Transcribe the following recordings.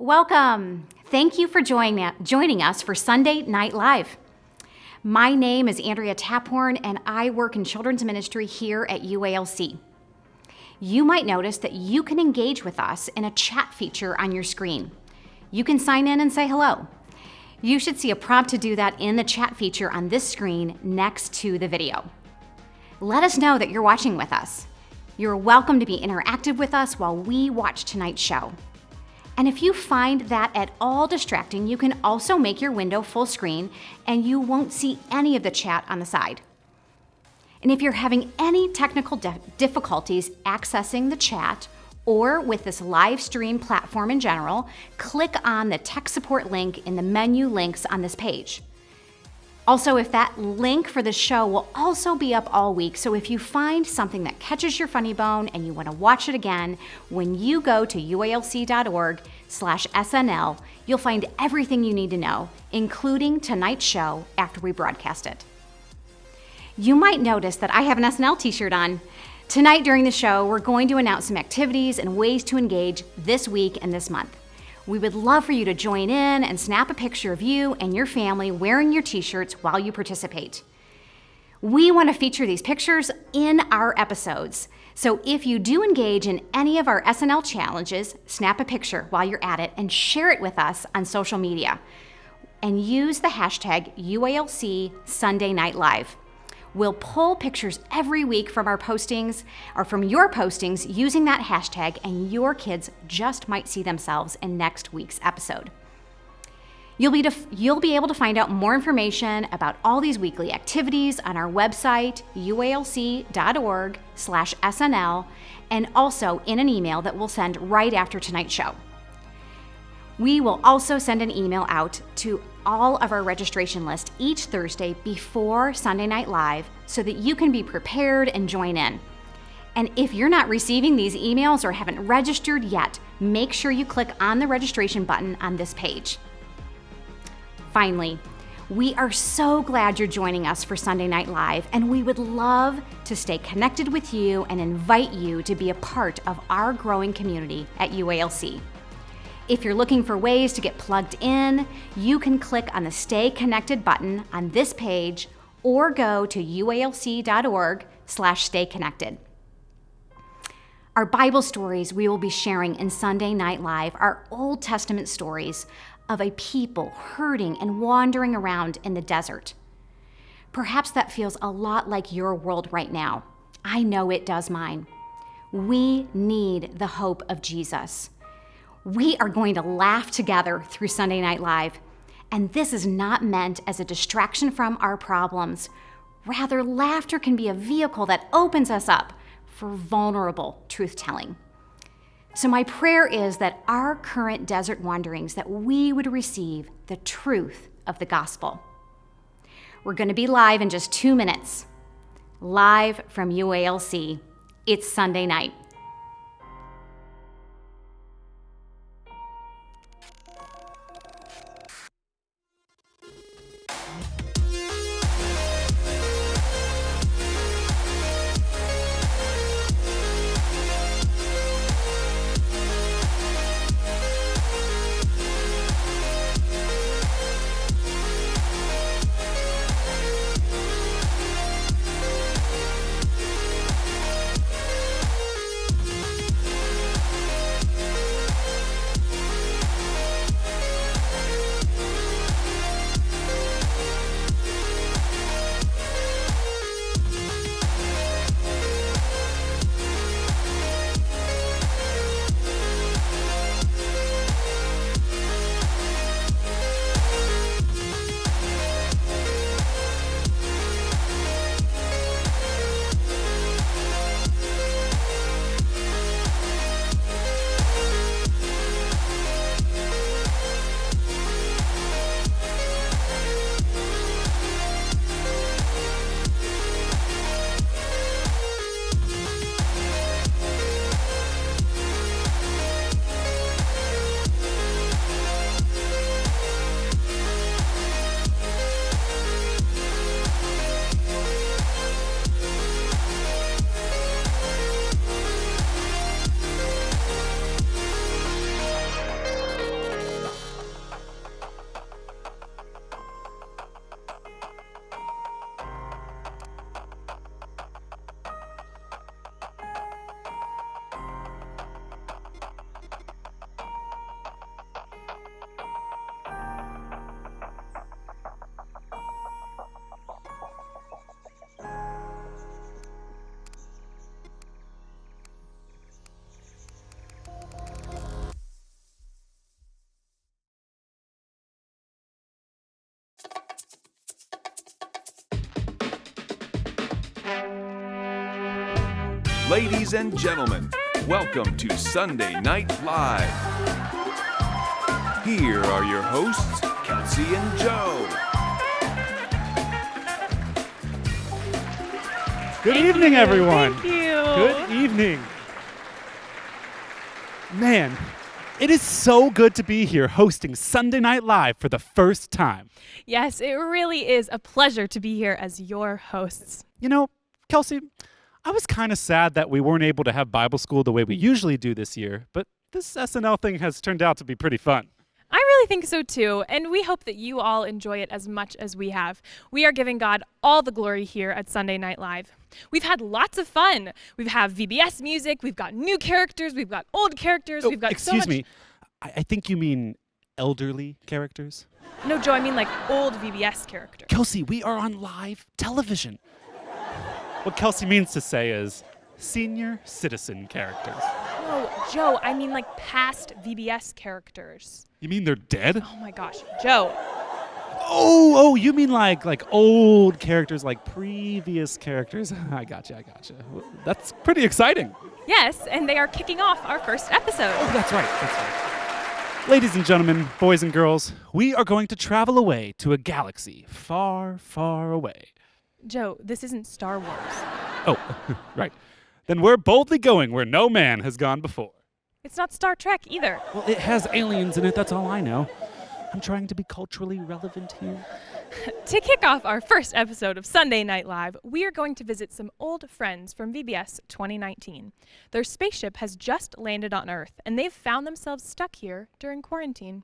Welcome. Thank you for joining us for Sunday Night Live. My name is Andrea Taphorn, and I work in children's ministry here at UALC. You might notice that you can engage with us in a chat feature on your screen. You can sign in and say hello. You should see a prompt to do that in the chat feature on this screen next to the video. Let us know that you're watching with us. You're welcome to be interactive with us while we watch tonight's show. And if you find that at all distracting, you can also make your window full screen and you won't see any of the chat on the side. And if you're having any technical difficulties accessing the chat or with this live stream platform in general, click on the tech support link in the menu links on this page. Also, if that link for the show will also be up all week, so if you find something that catches your funny bone and you want to watch it again, when you go to ualc.org/SNL, you'll find everything you need to know, including tonight's show after we broadcast it. You might notice that I have an SNL t-shirt on. Tonight during the show, we're going to announce some activities and ways to engage this week and this month. We would love for you to join in and snap a picture of you and your family wearing your t-shirts while you participate. We want to feature these pictures in our episodes. So if you do engage in any of our SNL challenges, snap a picture while you're at it and share it with us on social media. And use the hashtag UALC Sunday Night Live. We'll pull pictures every week from our postings or from your postings using that hashtag, and your kids just might see themselves in next week's episode. You'll be able to find out more information about all these weekly activities on our website, ualc.org/SNL, and also in an email that we'll send right after tonight's show. We will also send an email out to all of our registration list each Thursday before Sunday Night Live so that you can be prepared and join in. And if you're not receiving these emails or haven't registered yet, make sure you click on the registration button on this page. Finally, we are so glad you're joining us for Sunday Night Live, and we would love to stay connected with you and invite you to be a part of our growing community at UALC. If you're looking for ways to get plugged in, you can click on the Stay Connected button on this page or go to ualc.org/stayconnected. Our Bible stories we will be sharing in Sunday Night Live are Old Testament stories of a people hurting and wandering around in the desert. Perhaps that feels a lot like your world right now. I know it does mine. We need the hope of Jesus. We are going to laugh together through Sunday Night Live, and this is not meant as a distraction from our problems. Rather, laughter can be a vehicle that opens us up for vulnerable truth-telling. So my prayer is that our current desert wanderings, that we would receive the truth of the gospel. We're going to be live in just 2 minutes. Live from UALC. It's Sunday night. Ladies and gentlemen, welcome to Sunday Night Live. Here are your hosts, Kelsey and Joe. Good evening, everyone. Thank you. Good evening. Man, it is so good to be here hosting Sunday Night Live for the first time. Yes, it really is a pleasure to be here as your hosts. You know, Kelsey, I was kind of sad that we weren't able to have Bible school the way we usually do this year, but this SNL thing has turned out to be pretty fun. I really think so too, and we hope that you all enjoy it as much as we have. We are giving God all the glory here at Sunday Night Live. We've had lots of fun. We've had VBS music, we've got new characters, we've got old characters, we've got excuse so much... me. I think you mean elderly characters? No, Joe, I mean like old VBS characters. Kelsey, we are on live television. What Kelsey means to say is senior citizen characters. No, Joe, I mean like past VBS characters. You mean they're dead? Oh my gosh, Joe. Oh, you mean like old characters, like previous characters? I gotcha. Well, that's pretty exciting. Yes, and they are kicking off our first episode. Oh, that's right. Ladies and gentlemen, boys and girls, we are going to travel away to a galaxy far, far away. Joe, this isn't Star Wars. Oh, right. Then we're boldly going where no man has gone before. It's not Star Trek either. Well, it has aliens in it, that's all I know. I'm trying to be culturally relevant here. To kick off our first episode of Sunday Night Live, we are going to visit some old friends from VBS 2019. Their spaceship has just landed on Earth, and they've found themselves stuck here during quarantine.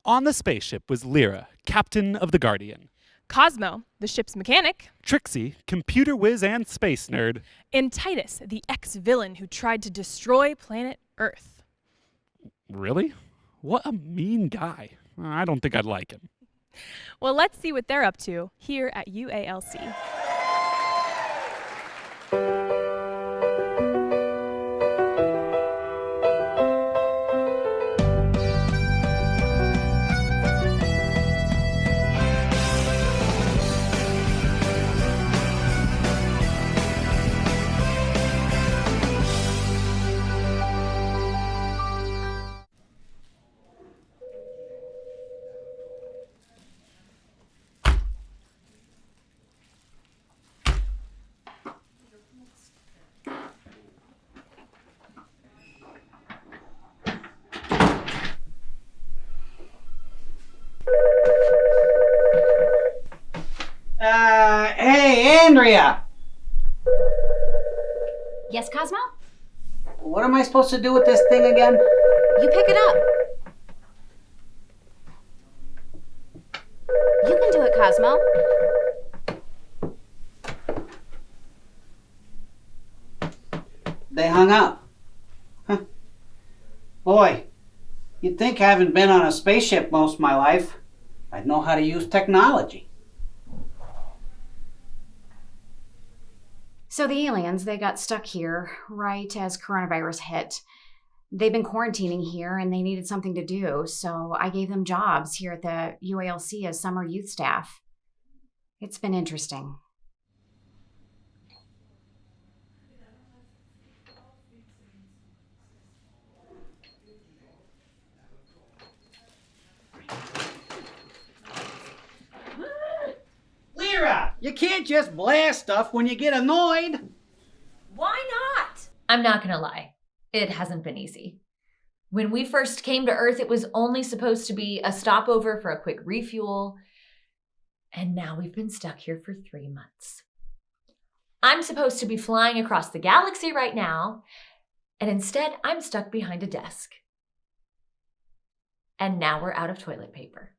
On the spaceship was Lyra, captain of the Guardian. Cosmo, the ship's mechanic. Trixie, computer whiz and space nerd. And Titus, the ex-villain who tried to destroy planet Earth. Really? What a mean guy. I don't think I'd like him. Well, let's see what they're up to here at UALC. Hey, Andrea! Yes, Cosmo? What am I supposed to do with this thing again? You pick it up. You can do it, Cosmo. They hung up. Huh. Boy, you'd think having been on a spaceship most of my life, I'd know how to use technology. So the aliens, they got stuck here right as coronavirus hit. They've been quarantining here and they needed something to do, so I gave them jobs here at the UALC as summer youth staff. It's been interesting. Lyra, you can't just blast stuff when you get annoyed. Why not? I'm not gonna lie. It hasn't been easy. When we first came to Earth, it was only supposed to be a stopover for a quick refuel. And now we've been stuck here for 3 months. I'm supposed to be flying across the galaxy right now, and instead I'm stuck behind a desk. And now we're out of toilet paper.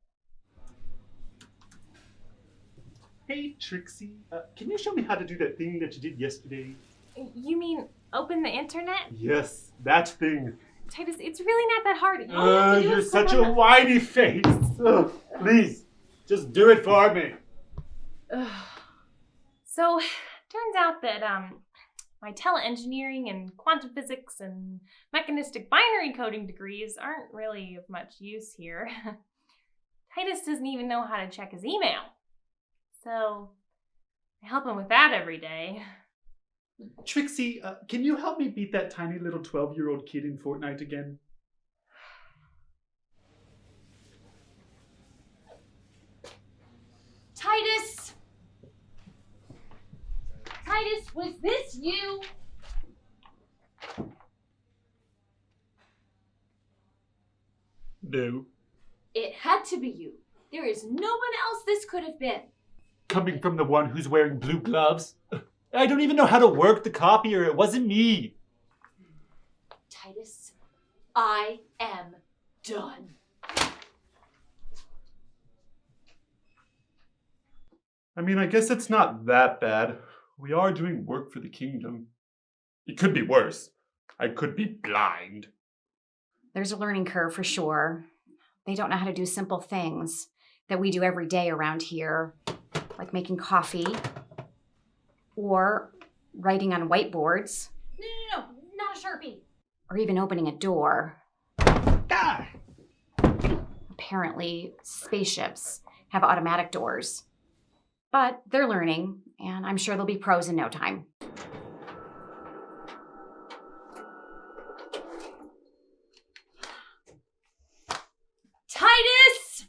Hey, Trixie, can you show me how to do that thing that you did yesterday? You mean open the internet? Yes, that thing. Titus, it's really not that hard. All you have to do You're is such click a on the- whiny face. Please, just do it for me. So, turns out that my teleengineering and quantum physics and mechanistic binary coding degrees aren't really of much use here. Titus doesn't even know how to check his email. So, I help him with that every day. Trixie, can you help me beat that tiny little 12-year-old kid in Fortnite again? Titus! Titus, was this you? No. It had to be you. There is no one else this could have been. Coming from the one who's wearing blue gloves? I don't even know how to work the copier. It wasn't me. Titus, I am done. I mean, I guess it's not that bad. We are doing work for the kingdom. It could be worse. I could be blind. There's a learning curve for sure. They don't know how to do simple things that we do every day around here, like making coffee or writing on whiteboards. No, not a Sharpie. Or even opening a door. Ah! Apparently, spaceships have automatic doors. But they're learning, and I'm sure they'll be pros in no time. Titus!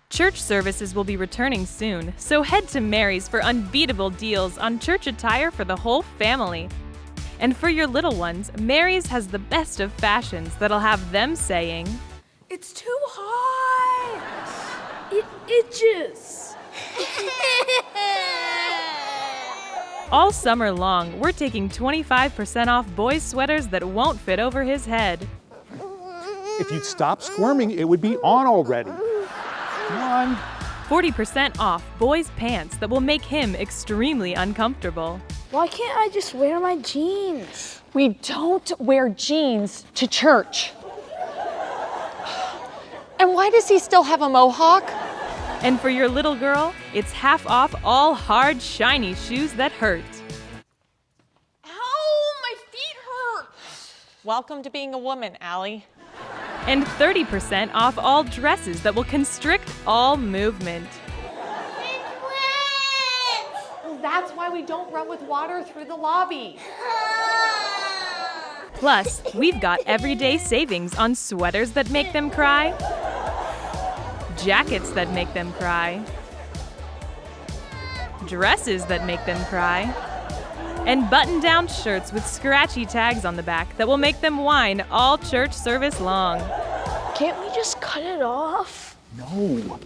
Church services will be returning soon, so head to Mary's for unbeatable deals on church attire for the whole family. And for your little ones, Mary's has the best of fashions that'll have them saying, It's too hot. It itches. all summer long, we're taking 25% off boys' sweaters that won't fit over his head. If you'd stop squirming, it would be on already. Come on. 40% off boys' pants that will make him extremely uncomfortable. Why can't I just wear my jeans? We don't wear jeans to church. And why does he still have a mohawk? And for your little girl, it's half off all hard, shiny shoes that hurt. Ow, my feet hurt. Welcome to being a woman, Allie. And 30% off all dresses that will constrict all movement. Well, that's why we don't run with water through the lobby. Plus, we've got everyday savings on sweaters that make them cry, jackets that make them cry, dresses that make them cry, and button-down shirts with scratchy tags on the back that will make them whine all church service long. Can't we just cut it off? No.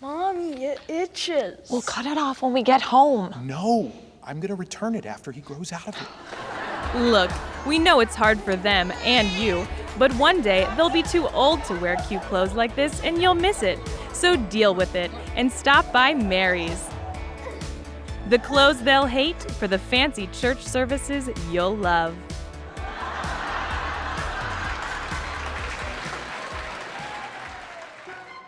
Mommy, it itches. We'll cut it off when we get home. No. I'm gonna return it after he grows out of it. Look, we know it's hard for them and you, but one day they'll be too old to wear cute clothes like this and you'll miss it. So deal with it and stop by Mary's. The clothes they'll hate for the fancy church services you'll love.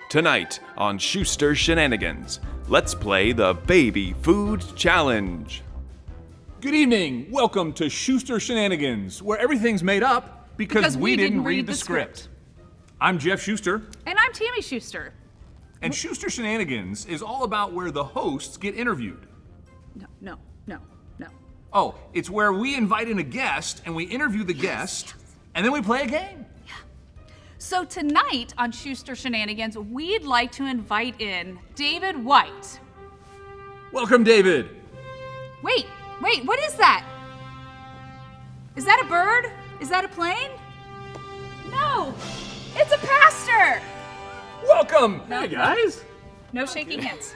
Tonight on Schuster Shenanigans, let's play the Baby Food Challenge. Good evening. Welcome to Schuster Shenanigans, where everything's made up because we didn't read the script. I'm Jeff Schuster, And I'm Tammy Schuster. and Schuster Shenanigans is all about where the hosts get interviewed. No. Oh, it's where we invite in a guest and we interview the guest, and then we play a game. So tonight on Schuster Shenanigans, we'd like to invite in David White. Welcome, David. Wait, what is that? Is that a bird? Is that a plane? No, it's a pastor. Welcome. Hey, guys. No shaking hands.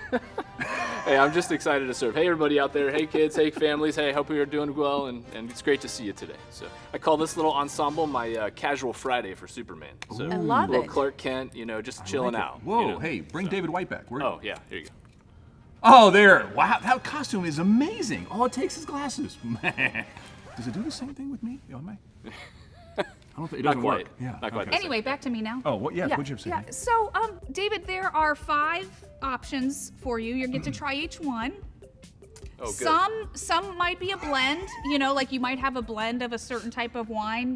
Hey, I'm just excited to serve. Hey, everybody out there. Hey, kids. Hey, families. Hey, hope you're doing well, and it's great to see you today. So I call this little ensemble my casual Friday for Superman. So I love little it. Clark Kent, just chilling out. Whoa, hey, bring David White back. Oh, yeah, here you go. Oh, there. Wow, that costume is amazing. All it takes is glasses. Does it do the same thing with me? Am I? I don't think it doesn't Not quite. work. Yeah. Not quite. Anyway, back to me now. Oh, what? Yeah. What'd you say? Yeah. So, David, there are 5 options for you. You get to try each one. Oh, good. Some might be a blend, like you might have a blend of a certain type of wine,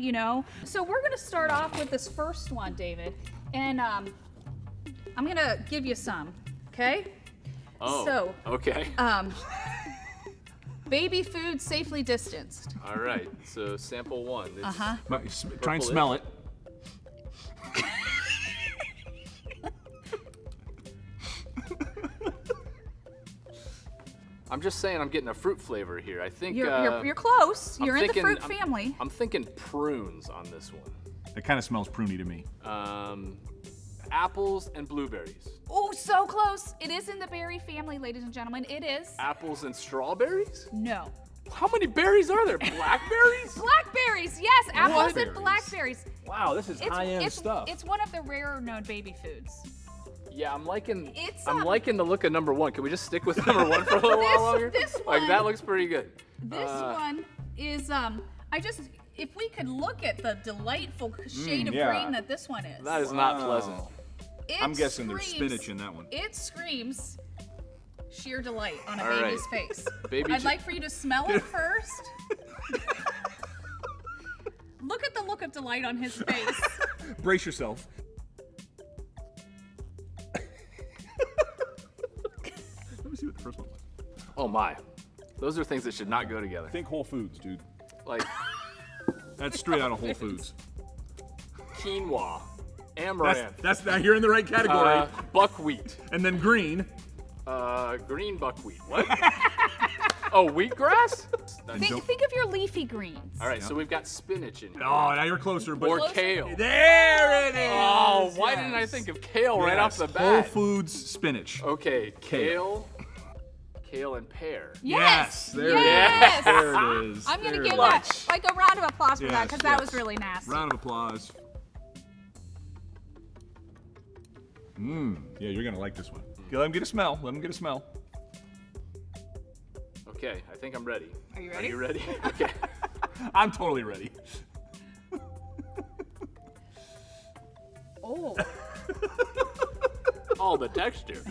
So we're gonna start off with this first one, David. And I'm gonna give you some, okay? Oh. So, Okay. baby food safely distanced. All right. So sample one. It's Try and purplish. smell it. I'm just saying I'm getting a fruit flavor here. I think You're close. I'm You're in the thinking- fruit family. I'm thinking prunes on this one. It kind of smells pruny to me. Apples and blueberries. Oh, so close. It is in the berry family, ladies and gentlemen. It is. Apples and strawberries? No. How many berries are there? Blackberries? Blackberries, yes, apples and Blackberries. blackberries. Wow, this is high-end it's, stuff. It's one of the rarer known baby foods. Yeah, I'm liking. It's, I'm liking the look of number one. Can we just stick with number one for a little while longer? this Like that one- looks pretty good. This one is if we could look at the delightful shade of yeah. green that this one is. That is not pleasant. I'm guessing there's screams- spinach in that one. It screams sheer delight on a All baby's right. face. Baby I'd ju- like for you to smell it first. Look at the look of delight on his face. Brace yourself. Let me see what the first one was. Oh my, those are things that should not go together. Think Whole Foods, dude. Like That's straight out of Whole Foods. quinoa, amaranth, That's now you're in the right category. buckwheat, And then green. green buckwheat. What? Oh, wheatgrass? Think of your leafy greens. All right, so we've got spinach in here. Oh, now you're closer. But Or kale. There it is. Oh, why didn't I Yes. think of kale right off the Yes, bat? Whole Foods spinach. Okay, kale and pear. Yes. There Yes. it is. There it is. I'm gonna There give it that is. like a round of applause for that Yes, because that was yes. really nasty. Round of applause. Yeah, you're gonna like this one. Okay, let him get a smell. Let him get a smell. Okay, I think I'm ready. Are you ready? Are you ready? Okay. I'm totally ready. Oh. Oh, the texture.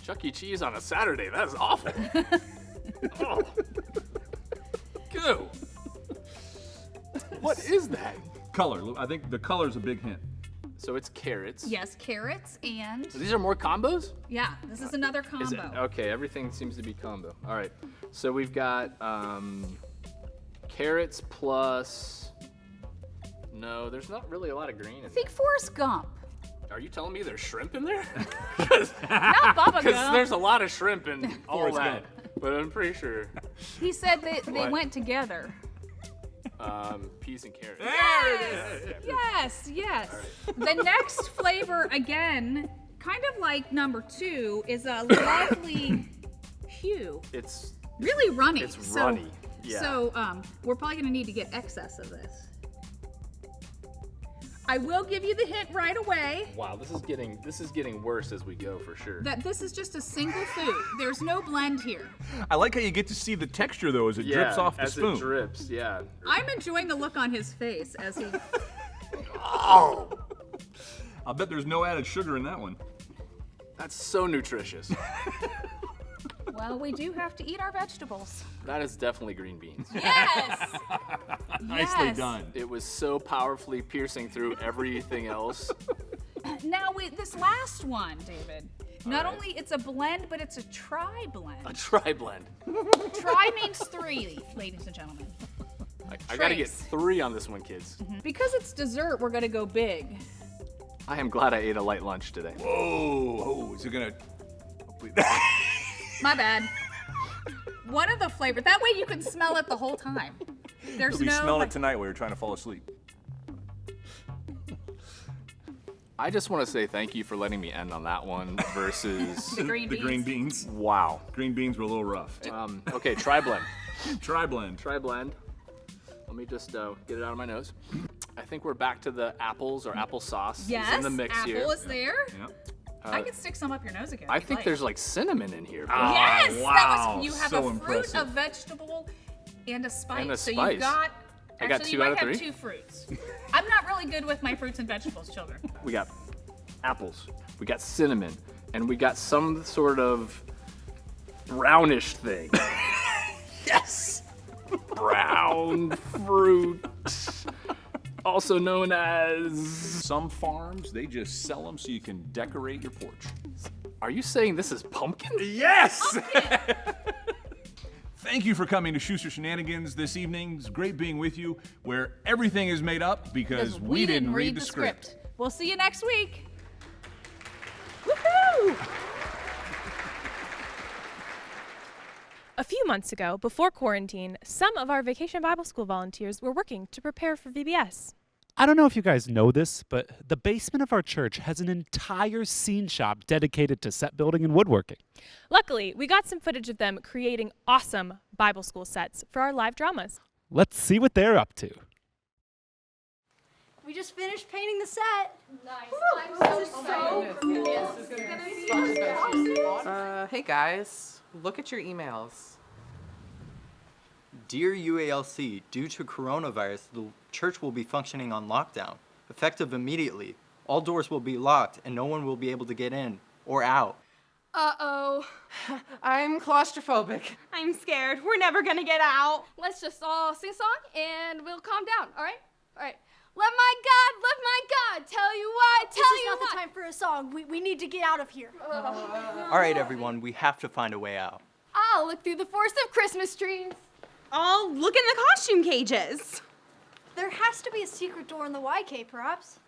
Chuck E. Cheese on a Saturday. That is awful. Oh. Goo. What is that? Color. I think the color's a big hint. So it's carrots. Yes, carrots and These are more combos? yeah, this is another combo. Is it? Okay, everything seems to be combo. All right. So we've got carrots plus. No, there's not really a lot of green in Think Forrest Gump. there. Are you telling me there's shrimp in there? Not Bubba Because Gump. there's a lot of shrimp in all Forrest that. But I'm pretty sure He said that they What? went together. peas and carrots. Yes. The next flavor, again, kind of like number 2, is a lovely hue. It's Really runny. It's runny, yeah. So we're probably gonna need to get excess of this. I will give you the hint right away wow. This is getting worse as we go for sure. that this is just a single food. There's no blend here. I like how you get to see the texture though as it drips off the as spoon. it drips. Yeah. I'm enjoying the look on his face as he. Oh, I'll bet there's no added sugar in that one. that's so nutritious. Well, we do have to eat our vegetables. That is definitely green beans. Yes. Nicely Yes. done. It was so powerfully piercing through everything else. Now with this last one, David. Not right. only it's a blend, but it's a tri blend. A tri blend. Tri means 3, ladies and gentlemen. I gotta get Trace. 3 on this one, kids. Because it's dessert, we're gonna go big. I am glad I ate a light lunch today. Whoa, is it gonna? My bad. One of the flavors. That way you can smell it the whole time. There's You'll be no. smelling like- it tonight while you're trying to fall asleep. I just want to say thank you for letting me end on that one versus. The green the beans. green beans. Wow. Green beans were a little rough. Okay, tri blend. Try blend. Tri blend. Let me just get it out of my nose. I think we're back to the apples or applesauce. Yes, in the mix apple here. is there. Yep. I can stick some up your nose again. I if you'd think like. there's like cinnamon in here. Yes, that wow, was. You have so a fruit, impressive. a vegetable, and a spice. And a So spice. you've got. I got Actually, 2 you out might of have 3. 2 fruits. I'm not really good with my fruits and vegetables, children. We got apples, we got cinnamon, and we got some sort of brownish thing. Yes! Brown fruit. also known as... Some farms, they just sell them so you can decorate your porch. Are you saying this is pumpkin? Yes! Thank you for coming to Schuster Shenanigans this evening. It's great being with you, where everything is made up because we didn't read the script. We'll see you next week. Woohoo! A few months ago, before quarantine, some of our Vacation Bible School volunteers were working to prepare for VBS. I don't know if you guys know this, but the basement of our church has an entire scene shop dedicated to set building and woodworking. Luckily, we got some footage of them creating awesome Bible school sets for our live dramas. Let's see what they're up to. We just finished painting the set. Hey guys, look at your emails. Dear UALC, due to coronavirus, the church will be functioning on lockdown. Effective immediately. All doors will be locked and no one will be able to get in or out. Uh-oh. I'm claustrophobic. I'm scared. We're never gonna get out. Let's just all sing a song and we'll calm down, all right? All right. Let my God, tell you why, This is not the time for a song. We need to get out of here. All right, everyone, we have to find a way out. I'll look through the forest of Christmas trees. I'll look in the costume cages. There has to be a secret door in the YK, perhaps.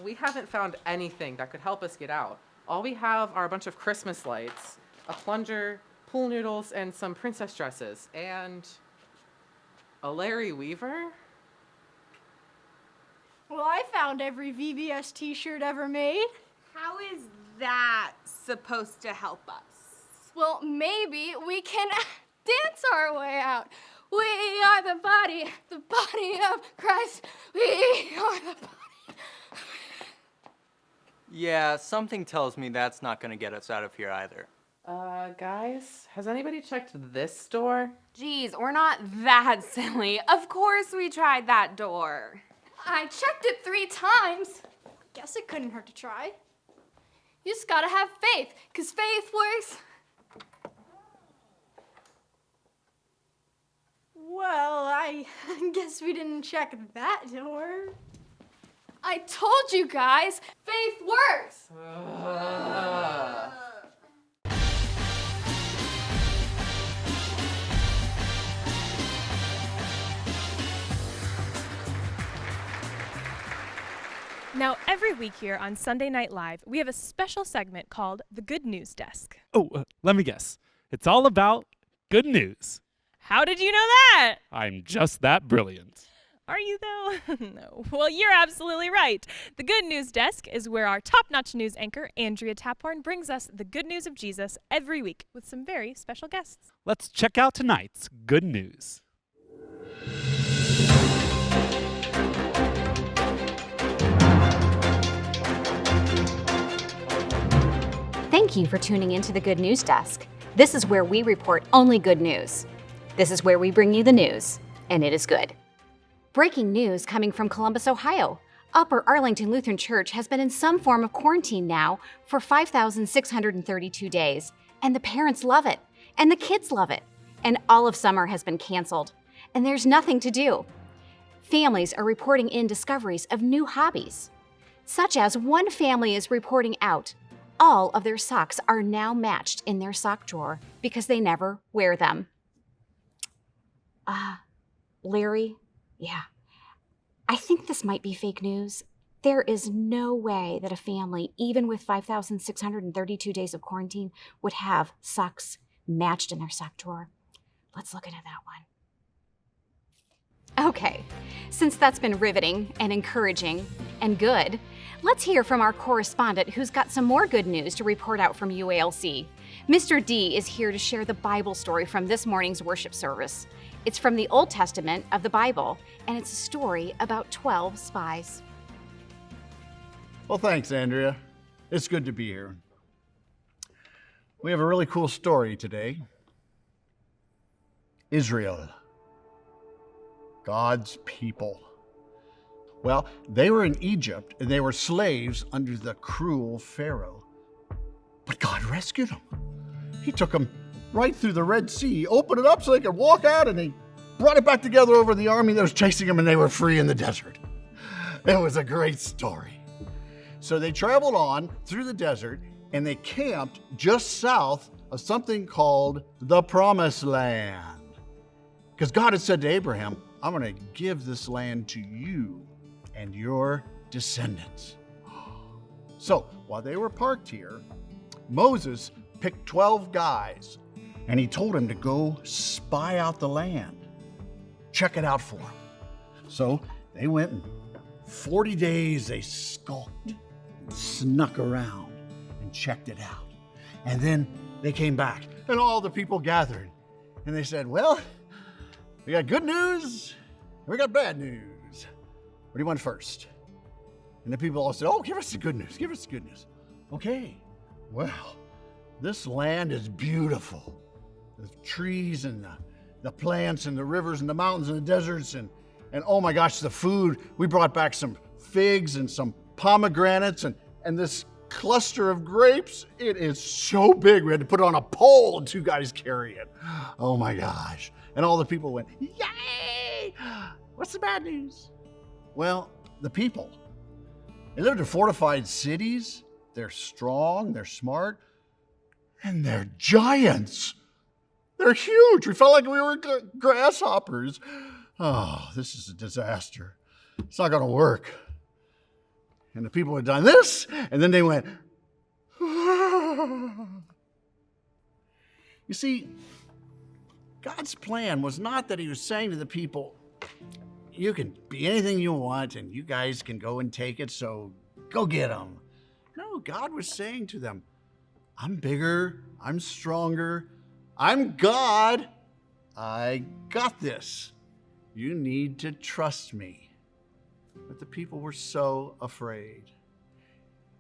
We haven't found anything that could help us get out. All we have are a bunch of Christmas lights, a plunger, pool noodles, and some princess dresses, and a Larry Weaver? Well, I found every VBS t-shirt ever made. How is that supposed to help us? Well, maybe we can dance our way out. We are the body of Christ. We are the body. Yeah, something tells me that's not gonna get us out of here either. Guys, has anybody checked this door? Geez, we're not that silly. Of course we tried that door. I checked it 3 times. Guess it couldn't hurt to try. You just gotta have faith, 'cause faith works. Well, I guess we didn't check that door. I told you guys, faith works. Now, every week here on Sunday Night Live, we have a special segment called The Good News Desk. Oh, let me guess. It's all about good news. How did you know that? I'm just that brilliant. Are you, though? No. Well, you're absolutely right. The Good News Desk is where our top-notch news anchor, Andrea Taphorn, brings us the good news of Jesus every week with some very special guests. Let's check out tonight's good news. Thank you for tuning into the Good News Desk. This is where we report only good news. This is where we bring you the news, and it is good. Breaking news coming from Columbus, Ohio. Upper Arlington Lutheran Church has been in some form of quarantine now for 5,632 days, and the parents love it, and the kids love it, and all of summer has been canceled, and there's nothing to do. Families are reporting in discoveries of new hobbies, such as one family is reporting out all of their socks are now matched in their sock drawer because they never wear them. Larry, yeah, I think this might be fake news. There is no way that a family, even with 5,632 days of quarantine, would have socks matched in their sock drawer. Let's look into that one. Okay, since that's been riveting and encouraging and good, let's hear from our correspondent who's got some more good news to report out from UALC. Mr. D is here to share the Bible story from this morning's worship service. It's from the Old Testament of the Bible, and it's a story about 12 spies. Well, thanks, Andrea. It's good to be here. We have a really cool story today. Israel, God's people. Well, they were in Egypt, and they were slaves under the cruel Pharaoh. But God rescued them. He took them right through the Red Sea, opened it up so they could walk out, and he brought it back together over the army that was chasing them, and they were free in the desert. It was a great story. So they traveled on through the desert, and they camped just south of something called the Promised Land. Because God had said to Abraham, I'm going to give this land to you and your descendants. So while they were parked here, Moses picked 12 guys, and he told them to go spy out the land. Check it out for them. So they went, and 40 days they skulked and snuck around and checked it out. And then they came back, and all the people gathered, and they said, well, we got good news, and we got bad news. What do you want first? And the people all said, oh, give us the good news, give us the good news. Okay, well, this land is beautiful. The trees and the plants and the rivers and the mountains and the deserts and oh my gosh, the food. We brought back some figs and some pomegranates and this cluster of grapes. It is so big, we had to put it on a pole and 2 guys carry it. Oh my gosh. And all the people went, yay! What's the bad news? Well, the people. They lived in fortified cities. They're strong, they're smart, and they're giants. They're huge. We felt like we were grasshoppers. Oh, this is a disaster. It's not going to work. And the people had done this, and then they went, you see, God's plan was not that he was saying to the people, you can be anything you want, and you guys can go and take it, so go get them. No, God was saying to them, I'm bigger, I'm stronger, I'm God. I got this. You need to trust me. But the people were so afraid.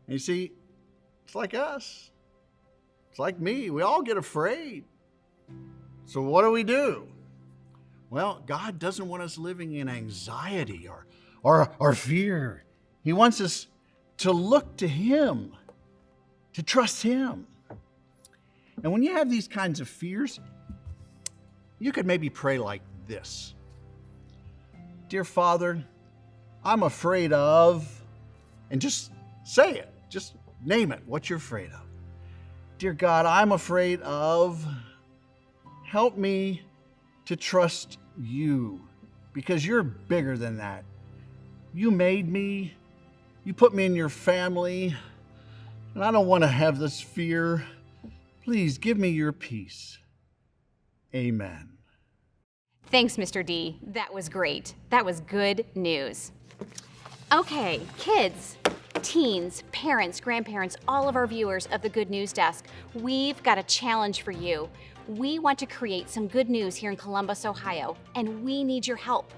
And you see, it's like us. It's like me. We all get afraid. So what do? Well, God doesn't want us living in anxiety or fear. He wants us to look to him, to trust him. And when you have these kinds of fears, you could maybe pray like this. Dear Father, I'm afraid of, and just say it, just name it, what you're afraid of. Dear God, I'm afraid of, help me to trust you, because you're bigger than that. You made me, you put me in your family, and I don't want to have this fear. Please give me your peace. Amen. Thanks, Mr. D. That was great. That was good news. Okay, kids, teens, parents, grandparents, all of our viewers of the Good News Desk, we've got a challenge for you. We want to create some good news here in Columbus, Ohio, and we need your help.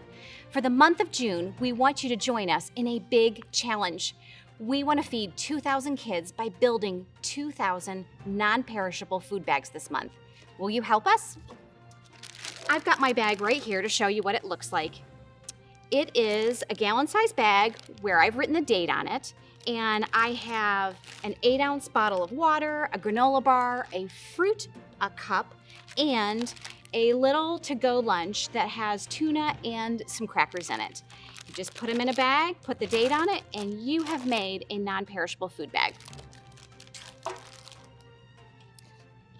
For the month of June, we want you to join us in a big challenge. We want to feed 2,000 kids by building 2,000 non-perishable food bags this month. Will you help us? I've got my bag right here to show you what it looks like. It is a gallon-sized bag where I've written the date on it, and I have an 8-ounce bottle of water, a granola bar, a fruit, a cup, and a little to-go lunch that has tuna and some crackers in it. You just put them in a bag, put the date on it, and you have made a non-perishable food bag.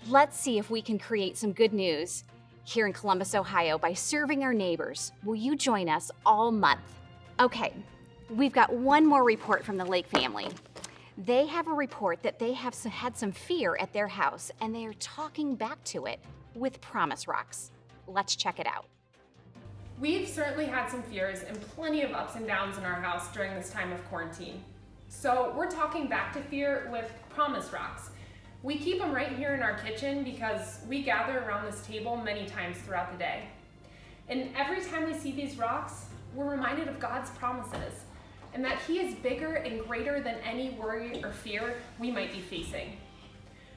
Let's see if we can create some good news here in Columbus, Ohio by serving our neighbors. Will you join us all month? Okay, we've got one more report from the Lake family. They have a report that they have had some fear at their house, and they are talking back to it with promise rocks. Let's check it out. We've certainly had some fears and plenty of ups and downs in our house during this time of quarantine. So we're talking back to fear with promise rocks. We keep them right here in our kitchen because we gather around this table many times throughout the day. And every time we see these rocks, we're reminded of God's promises and that He is bigger and greater than any worry or fear we might be facing.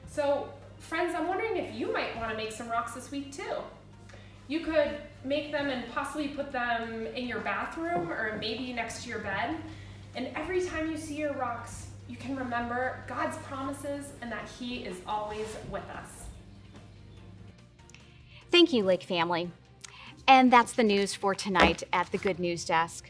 So, friends, I'm wondering if you might want to make some rocks this week too. You could make them and possibly put them in your bathroom or maybe next to your bed. And every time you see your rocks, you can remember God's promises and that He is always with us. Thank you, Lake family. And that's the news for tonight at the Good News Desk.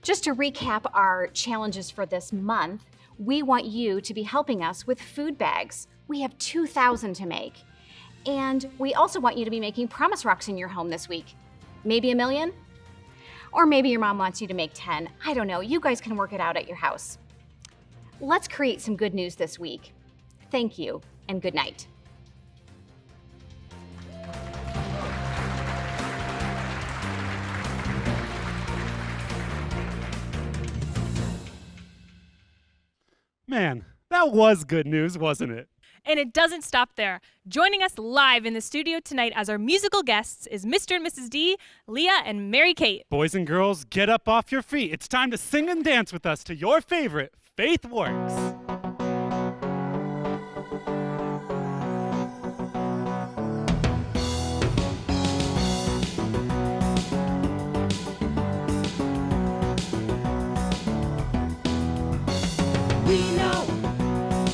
Just to recap our challenges for this month, we want you to be helping us with food bags. We have 2,000 to make. And we also want you to be making promise rocks in your home this week. Maybe 1 million? Or maybe your mom wants you to make 10. I don't know. You guys can work it out at your house. Let's create some good news this week. Thank you, and good night. Man, that was good news, wasn't it? And it doesn't stop there. Joining us live in the studio tonight as our musical guests is Mr. and Mrs. D, Leah and Mary Kate. Boys and girls, get up off your feet. It's time to sing and dance with us to your favorite Faith Works. We know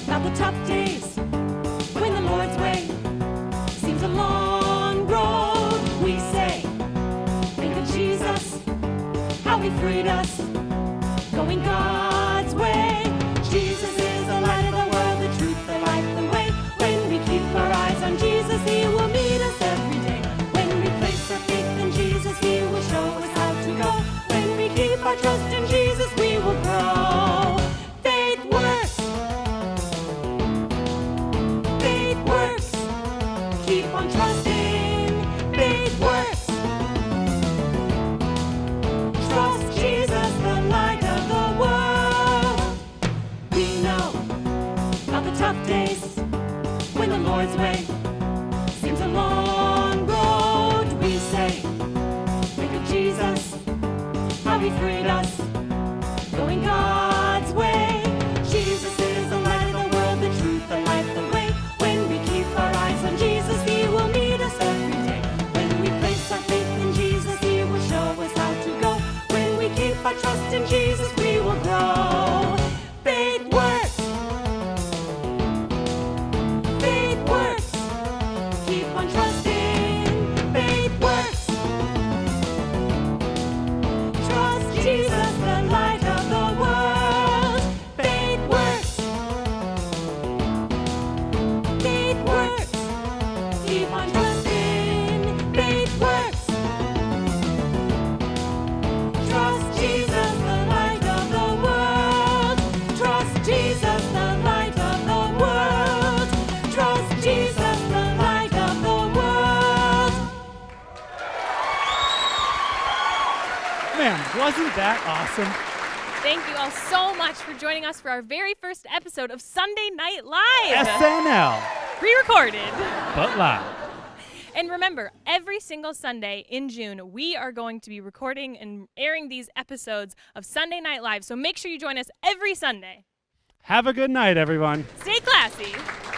about the tough days when the Lord's way seems a long road. We say, think of Jesus, how He freed us, going God's way. Jesus is the light of the world, the truth, the life, the way. When we keep our eyes on Jesus, He will meet us every day. When we place our faith in Jesus, He will show us how to go. When we keep our trust in Jesus, we will grow. Faith works. Faith works. Keep on trusting. Faith works. Trust Jesus, the light of the world. We know about the tough days when the Lord's way seems a long road. We say, think of Jesus, how He freed us, going God's way. Jesus is the light of the world, the truth, the life, the way. When we keep our eyes on Jesus, He will meet us every day. When we place our faith in Jesus, He will show us how to go. When we keep our trust in Jesus, we will grow. Faith works. Faith works. Keep on trusting. Faith works. Trust Jesus, the light of the world. Faith works. Faith works. Keep on trusting. Faith works. Trust Jesus, the light of the world. Trust Jesus, the light of the world. Trust Jesus, the light of the world. Man, wasn't that awesome? Thank you all so much for joining us for our very first episode of Sunday Night Live. SNL, Pre-recorded. but live. And remember, every single Sunday in June, we are going to be recording and airing these episodes of Sunday Night Live. So make sure you join us every Sunday. Have a good night, everyone. Stay classy.